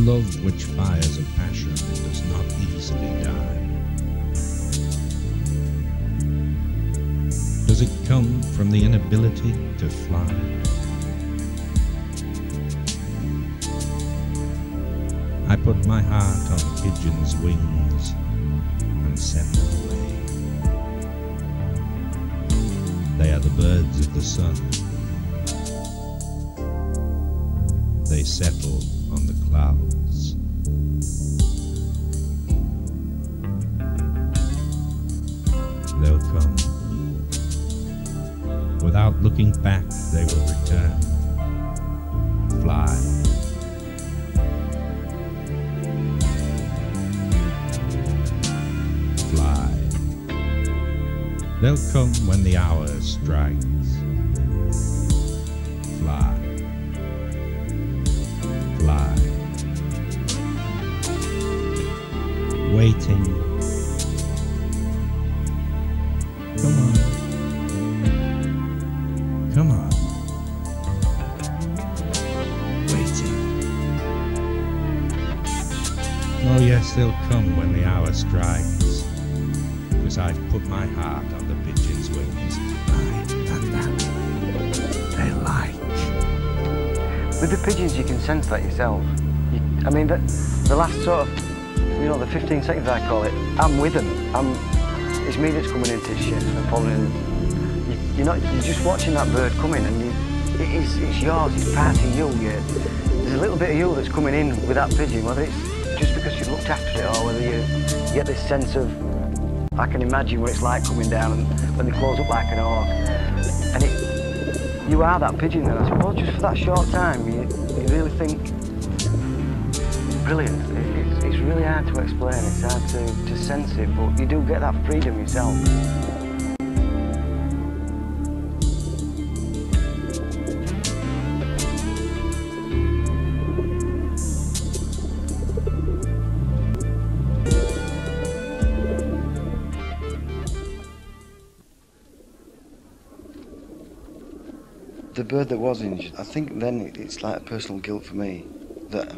love which fires a passion does not easily die. Does it come from the inability to fly? I put my heart on the pigeon's wings and send them away. They are the birds of the sun. They settle on the clouds. They'll come. Without looking back, they will return. Fly. Fly. They'll come when the hour strikes. Fly. Fly. Waiting. Come on. Come on. Waiting. Oh yes, they'll come when the hour strikes, because I've put my heart on the pigeon's wings. And that they like. With the pigeons you can sense that yourself. I mean, the last sort of, the 15 seconds I call it, I'm with them. It's me that's coming into shit and following. You're just watching that bird coming, and it's yours, it's part of you. There's a little bit of you that's coming in with that pigeon, whether it's just because you've looked after it or whether you get this sense of, I can imagine what it's like coming down and when they close up like an hawk. And you are that pigeon, and I suppose just for that short time, you really think, brilliant. It's really hard to explain, it's hard to sense it, but you do get that freedom yourself. The bird that was injured, I think then it's like a personal guilt for me that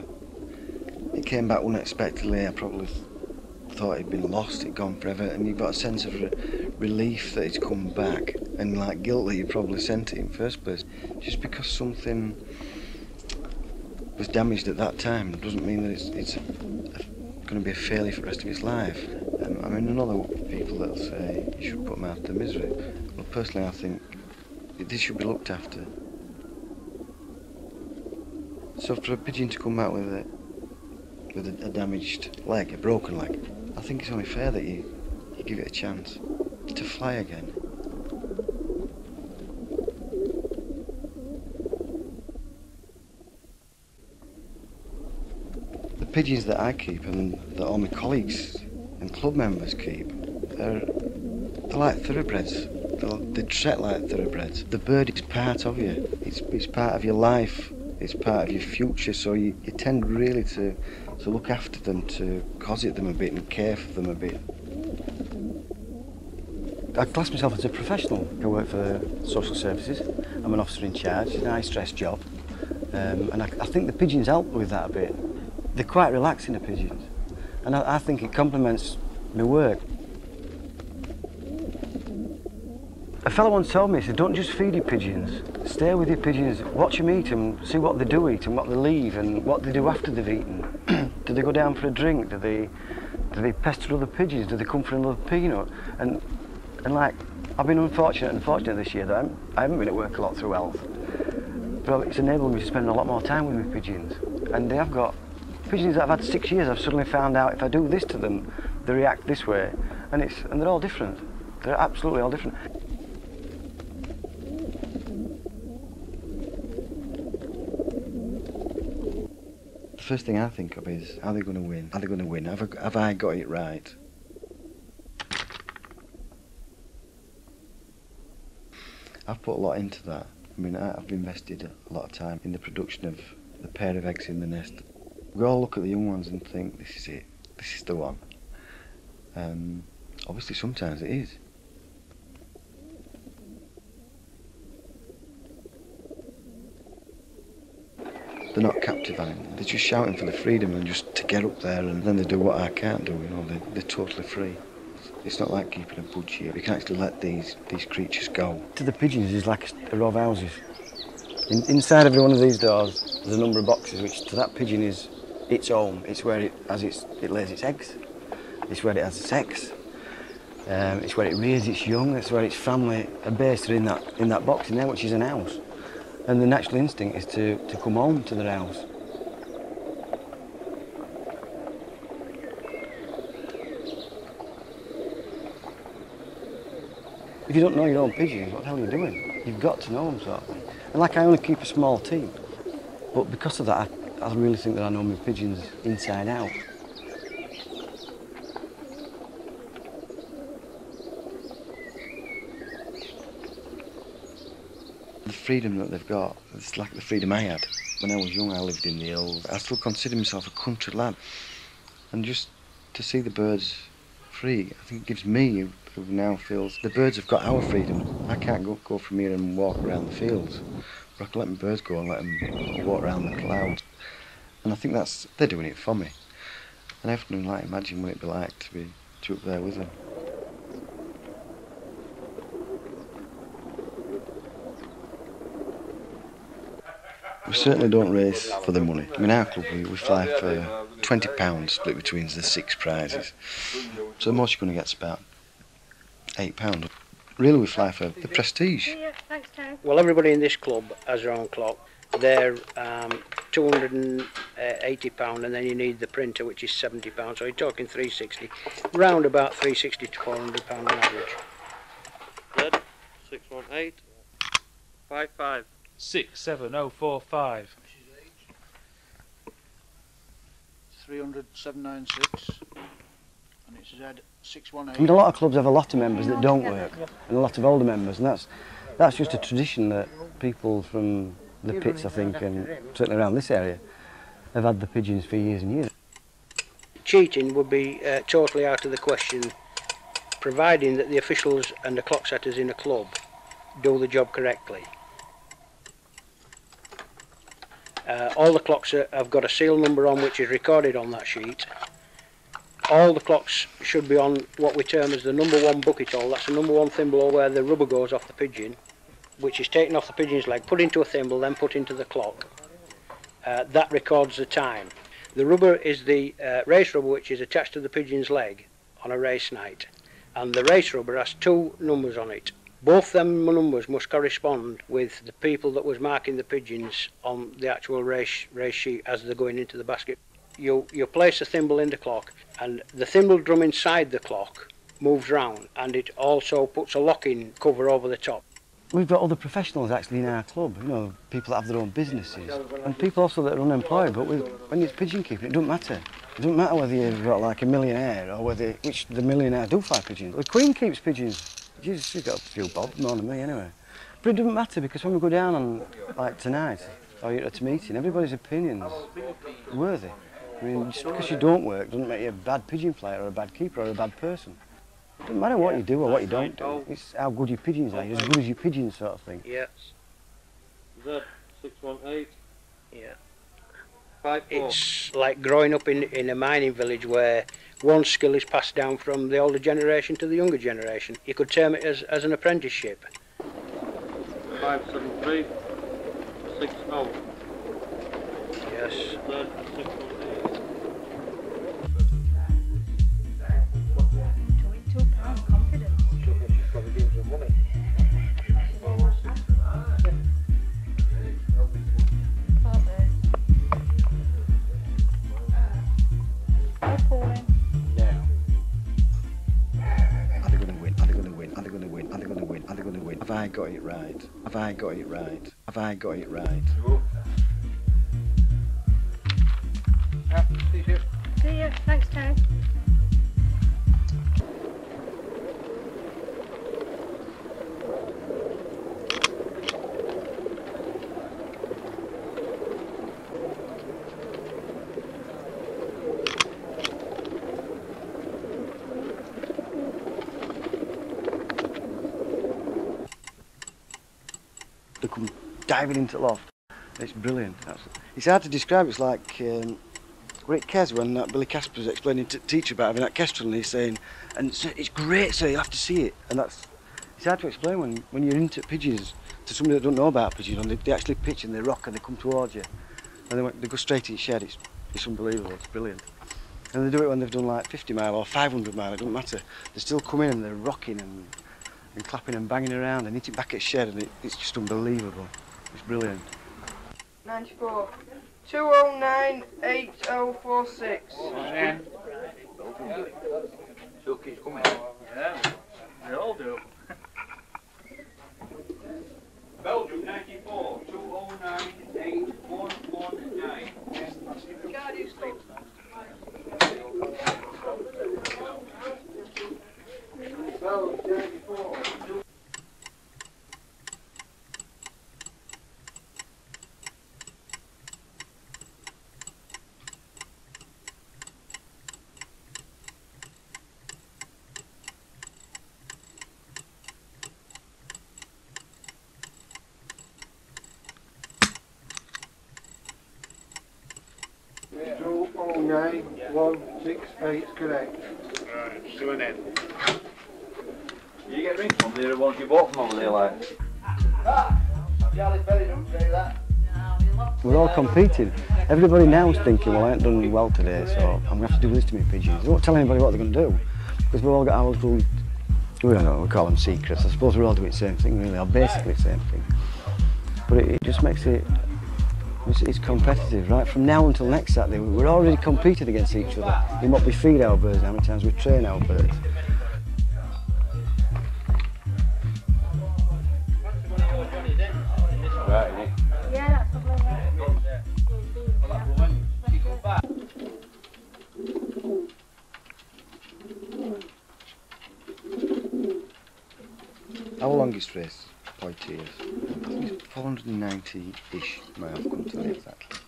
it came back unexpectedly. I probably thought it'd been lost, it'd gone forever, and you've got a sense of relief that it's come back, and like guilt that you probably sent it in the first place. Just because something was damaged at that time doesn't mean that it's going to be a failure for the rest of its life. I mean, I know there are people that'll say you should put them out of their misery. Well, personally, I think this should be looked after. So for a pigeon to come out with a damaged leg, a broken leg, I think it's only fair that you give it a chance to fly again. The pigeons that I keep and that all my colleagues and club members keep, they're like thoroughbreds. They tread like thoroughbreds. The bird is part of you. It's part of your life. It's part of your future. So you tend really to look after them, to cosset them a bit and care for them a bit. I class myself as a professional. I work for social services. I'm an officer in charge. It's a high-stress job. And I think the pigeons help with that a bit. They're quite relaxing, the pigeons. And I think it complements my work. A fellow once told me, he said, don't just feed your pigeons, stay with your pigeons, watch them eat and see what they do eat and what they leave and what they do after they've eaten. Do they go down for a drink? Do they pester other pigeons? Do they come for another peanut? And like, I've been unfortunate this year that I haven't been at work a lot through health, but it's enabled me to spend a lot more time with my pigeons. And they have got pigeons that I've had 6 years. I've suddenly found out if I do this to them, they react this way, and they're all different. They're absolutely all different. The first thing I think of is, are they going to win? Are they going to win? Have I got it right? I've put a lot into that. I mean, I've invested a lot of time in the production of the pair of eggs in the nest. We all look at the young ones and think, this is it, this is the one. Obviously sometimes it is. they're not captive animals. They're just shouting for the freedom and just to get up there, and then they do what I can't do, you know, they're totally free. It's not like keeping a budge here. We can actually let these creatures go. To the pigeons is like a row of houses. Inside every one of these doors, there's a number of boxes, which to that pigeon is its home. It's where it lays its eggs. It's where it has sex. It's where it rears its young. It's where its family are based in that box in there, which is an house. And the natural instinct is to come home to their house. If you don't know your own pigeons, what the hell are you doing? You've got to know them, sort of thing. And like, I only keep a small team, but because of that, I really think that I know my pigeons inside out. The freedom that they've got, it's like the freedom I had. When I was young, I lived in the hills. I still consider myself a country lad. And just to see the birds free, I think it gives me, who now feels, the birds have got our freedom. I can't go from here and walk around the fields. But I can let my birds go and let them walk around the clouds. And I think they're doing it for me. And I often like imagine what it'd be like to be up there with them. We certainly don't race for the money. I mean, our club, we fly for £20 split between the 6 prizes. So the most you're going to get is about £8. Really, we fly for the prestige. Well, everybody in this club has their own clock. They're £280, and then you need the printer, which is £70. So you're talking £360, round about £360 to £400 on average. Red, 618, 55. 67045. 300 796, and it's Z618. I mean, a lot of clubs have a lot of members that don't work, and a lot of older members, and that's just a tradition that people from the pits, I think, and certainly around this area, have had the pigeons for years and years. Cheating would be totally out of the question, providing that the officials and the clock setters in a club do the job correctly. All the clocks have got a serial number on, which is recorded on that sheet. All the clocks should be on what we term as the number 1 bucket hole. That's the number 1 thimble hole where the rubber goes off the pigeon, which is taken off the pigeon's leg, put into a thimble, then put into the clock. That records the time. The rubber is the race rubber, which is attached to the pigeon's leg on a race night. And the race rubber has 2 numbers on it. Both them numbers must correspond with the people that was marking the pigeons on the actual race sheet as they're going into the basket. You place a thimble in the clock, and the thimble drum inside the clock moves round, and it also puts a locking cover over the top. We've got other professionals actually in our club, you know, people that have their own businesses, and people also that are unemployed, but when it's pigeon keeping, it doesn't matter. It doesn't matter whether you've got like a millionaire or which the millionaire do fly pigeons. The Queen keeps pigeons. She's got a few bob, more than me anyway. But it doesn't matter, because when we go down on, like tonight, or you're at a meeting, everybody's opinion's worthy. I mean, just because you don't work doesn't make you a bad pigeon flyer or a bad keeper or a bad person. It doesn't matter what you do or what you don't do. It's how good your pigeons are. You're as good as your pigeons, sort of thing. Yes. Z618. Yeah. 54. It's like growing up in a mining village where one skill is passed down from the older generation to the younger generation. You could term it as an apprenticeship. 573. 60. Yes. Z618. £22 confidence. Probably gives them money. Are they going to win? Are they going to win? Are they going to win? Are they going to win? Are they going to win? Have I got it right? Have I got it right? Have I got it right? See you. Thanks, Terry. They come diving into the loft. It's brilliant. It's hard to describe. It's like great Kes when Billy Casper was explaining to teacher about having that kestrel, and he's saying, and so it's great, so you have to see it, and it's hard to explain when you're into pigeons to somebody that don't know about pigeons, and they actually pitch and they rock and they come towards you, and they go straight to your shed. It's unbelievable. It's brilliant. And they do it when they've done like 50 mile or 500 mile. It doesn't matter. They still come in and they're rocking and clapping and banging around and hitting back at shed, and it's just unbelievable. It's brilliant. 94 209 8046. Still keeps coming. Yeah, they all do. Belgium 94 209 8119. Belgium 94. Oh, 9 1 6 8 correct. Right, to an end. You get rings from the ones you bought from over there, like. Charlie's belly don't say that. We're all competing. Everybody now is thinking, well, I ain't done well today, so I'm going to have to do this to my pigeons. They won't tell anybody what they're going to do, because we've all got our little, we don't know, we call them secrets. I suppose we're all doing the same thing, really, or basically the same thing. But it just makes it's competitive, right? From now until next Saturday, we're already competing against each other in what we feed our birds and how many times we train our birds. Yeah, that's lovely. Our longest race, Poitiers, I think it's 490-ish miles, come to the exactly.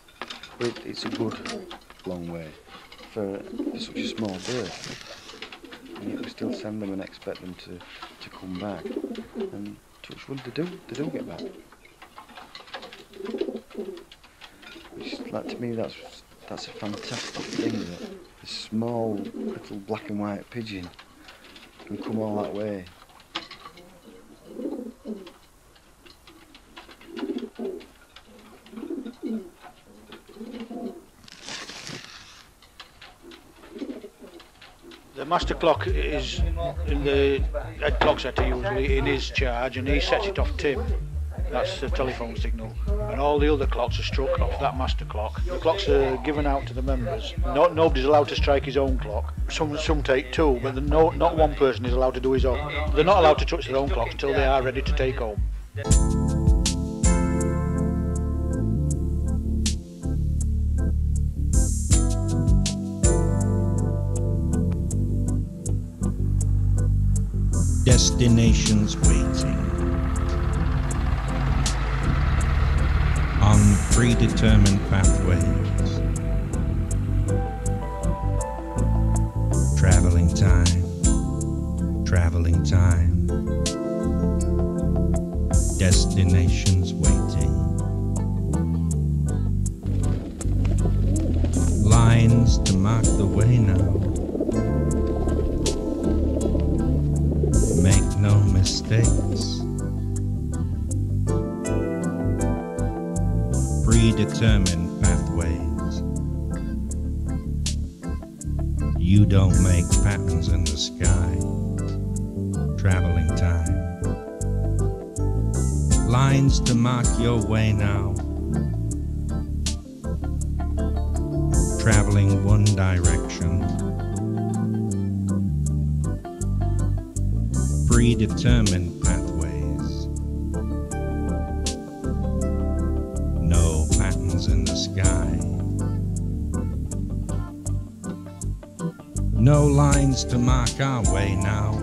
But it's a good long way for such a small bird. And yet we still send them and expect them to come back. And touch wood, they do get back. Which, like, to me, that's a fantastic thing, that a small little black and white pigeon can come all that way. The master clock is in the head clock setter usually in his charge, and he sets it off Tim. That's the telephone signal. And all the other clocks are struck off that master clock. The clocks are given out to the members. Nobody's allowed to strike his own clock. Some take two, but not one person is allowed to do his own. They're not allowed to touch their own clocks until they are ready to take home. Destinations waiting on predetermined pathways. Traveling time. Destinations waiting. Lines to mark the way now. Make no mistakes. Predetermined pathways. You don't make patterns in the sky. Traveling time. Lines to mark your way now. Traveling one direction. Predetermined pathways. No patterns in the sky. No lines to mark our way now.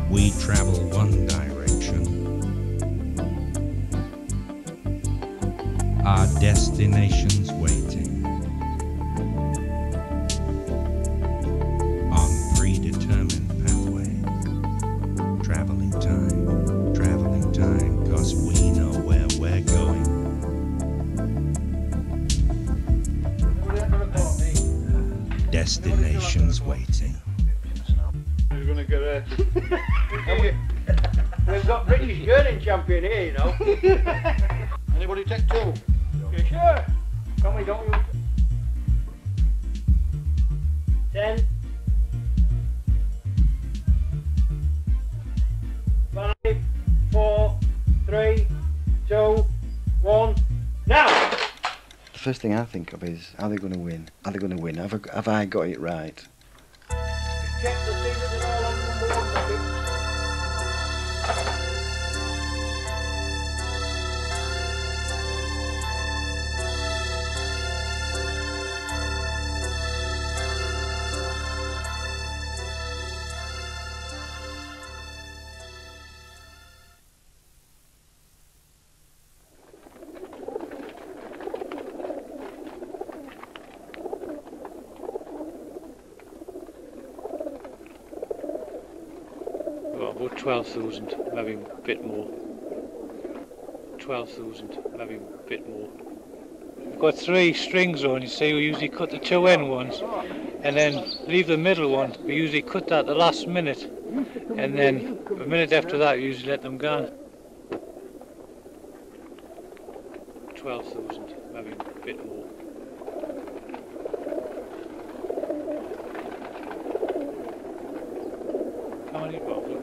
We travel one direction. Our destination's waiting. Traveling time, 'cause we know where we're going. destination's waiting. You're gonna get a... We've got British gurning champion here, you know. Anybody take two? You sure? Come on, don't you? 10. 5, 4, 3, 2, 1, now! The first thing I think of is, are they going to win? Are they going to win? Have I got it right? Check the figures and all on number 1 bucket. About 12,000, maybe a bit more. 12,000, maybe a bit more. We've got 3 strings on, you see, we usually cut the 2 end ones and then leave the middle one. We usually cut that the last minute and then a minute after that we usually let them go. 12,000, maybe a bit more. How many roughly?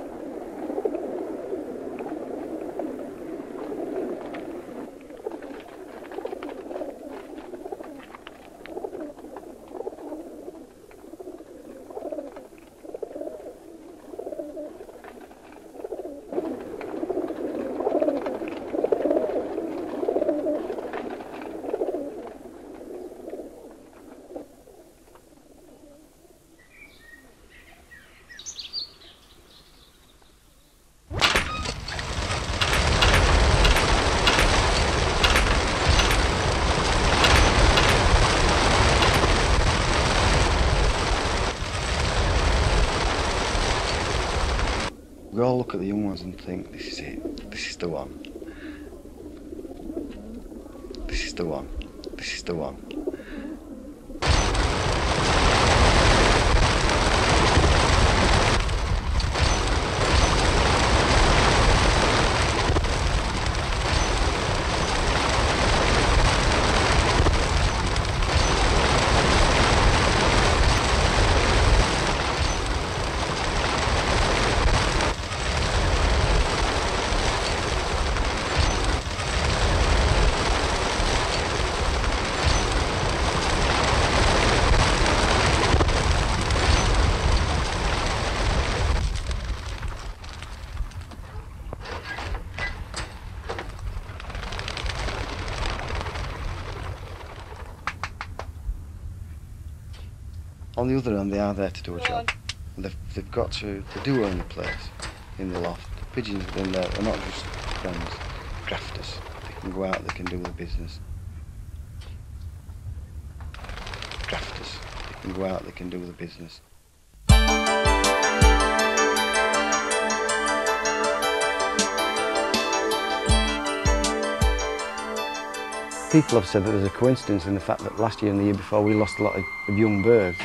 We all look at the young ones and think, this is it, this is the one. This is the one, this is the one. On the other hand, they are there to do a job. And they've got to, they do earn a place in the loft. The pigeons within there are not just friends, grafters. They can go out, they can do the business. Grafters. They can go out, they can do the business. People have said that there's a coincidence in the fact that last year and the year before we lost a lot of young birds.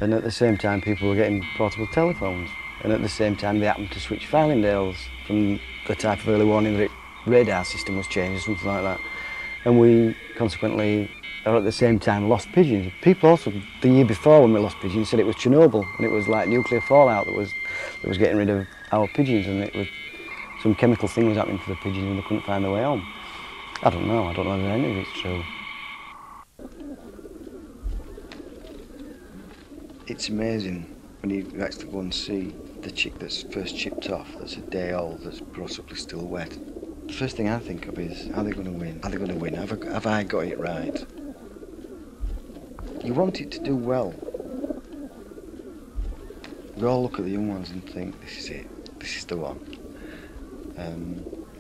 And at the same time people were getting portable telephones. And at the same time they happened to switch Farlingdales from the type of early warning that radar system was changed or something like that. And we consequently are at the same time lost pigeons. People also, the year before when we lost pigeons, said it was Chernobyl and it was like nuclear fallout that was getting rid of our pigeons, and it was some chemical thing was happening to the pigeons and they couldn't find their way home. I don't know if any of it's true. It's amazing when you actually go and see the chick that's first chipped off, that's a day old, that's possibly still wet. The first thing I think of is, are they going to win? Are they going to win? Have I got it right? You want it to do well. We all look at the young ones and think, this is it, this is the one.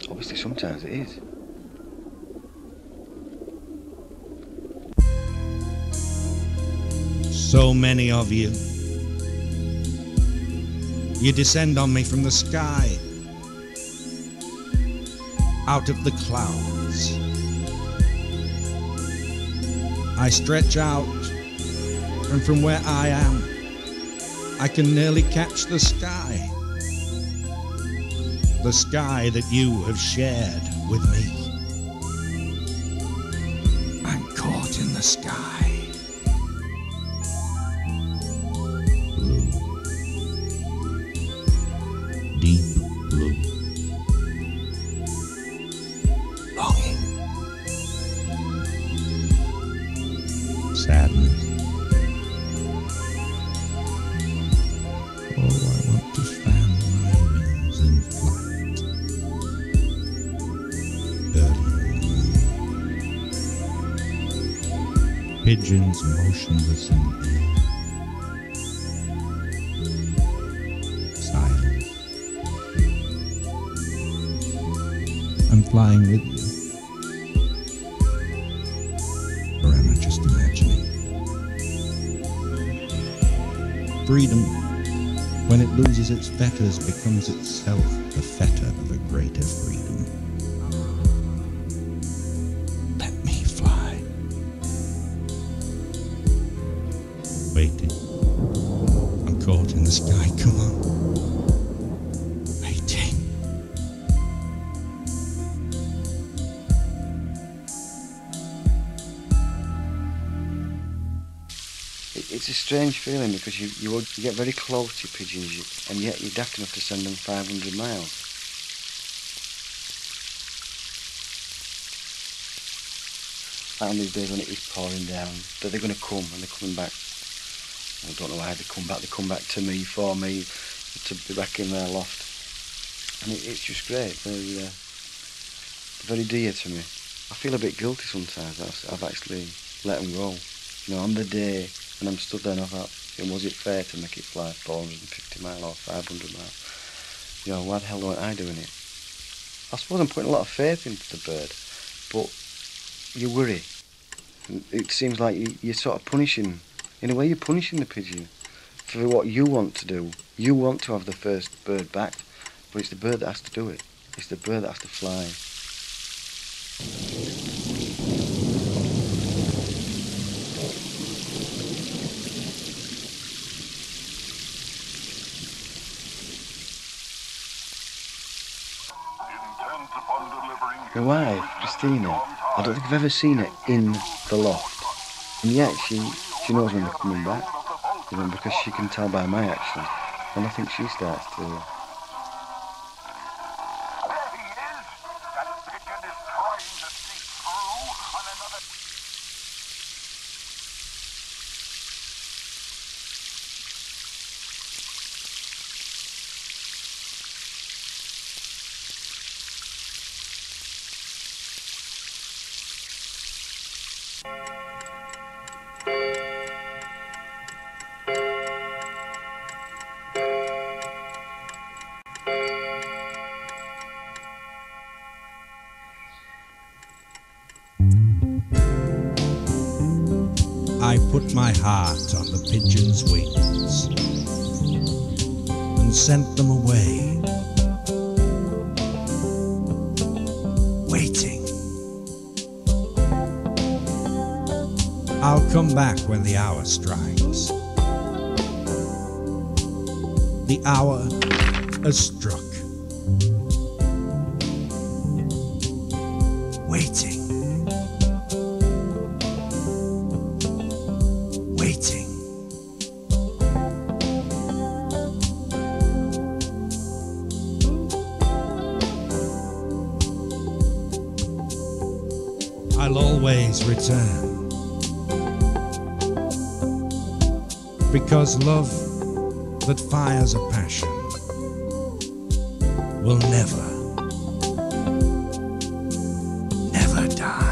Obviously sometimes it is. So many of you. You descend on me from the sky, out of the clouds. I stretch out and from where I am, I can nearly catch the sky. The sky that you have shared with me. I'm caught in the sky. Blue. Deep blue. Longing. Sadness. Oh, I want to fan my wings in flight. Early. Pigeons motionless in air. Silence. I'm flying with you. Or am I just imagining? Freedom, when it loses its fetters, becomes itself the fetter of a greater freedom. Let me fly. Waiting. I'm caught in the sky. Come on. Waiting. It's a strange feeling because you get very close to your pigeons and yet you're daft enough to send them 500 miles. On these days when it is pouring down, that they're going to come and they're coming back. I don't know why they come back to me, for me, to be back in their loft. And it's just great. They're very dear to me. I feel a bit guilty sometimes. I've actually let them go. You know, on the day when I'm stood there and I thought, was it fair to make it fly 450 miles or 500 miles? You know, why the hell aren't I doing it? I suppose I'm putting a lot of faith into the bird, but you worry. It seems like you're sort of punishing, in a way you're punishing the pigeon for what you want to do. You want to have the first bird back, but it's the bird that has to do it. It's the bird that has to fly. My wife, Christina, I don't think I've ever seen her in the loft. And yet she knows when they're coming back. You know, because she can tell by my actions. And I think she starts to... There he is! That pigeon is trying to sneak through on another... I put my heart on the pigeon's wings and sent them away, waiting. I'll come back when the hour strikes. The hour has struck. Waiting. Waiting. I'll always return, because love that fires a passion will never die.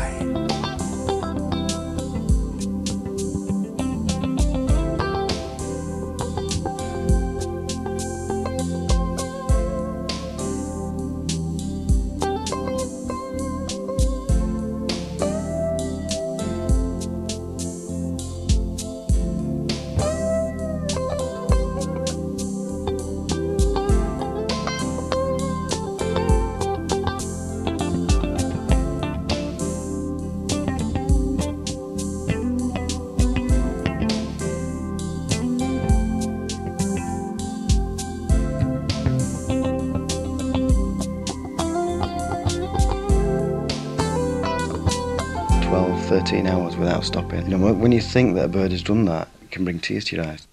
13 hours without stopping. You know, when you think that a bird has done that, it can bring tears to your eyes.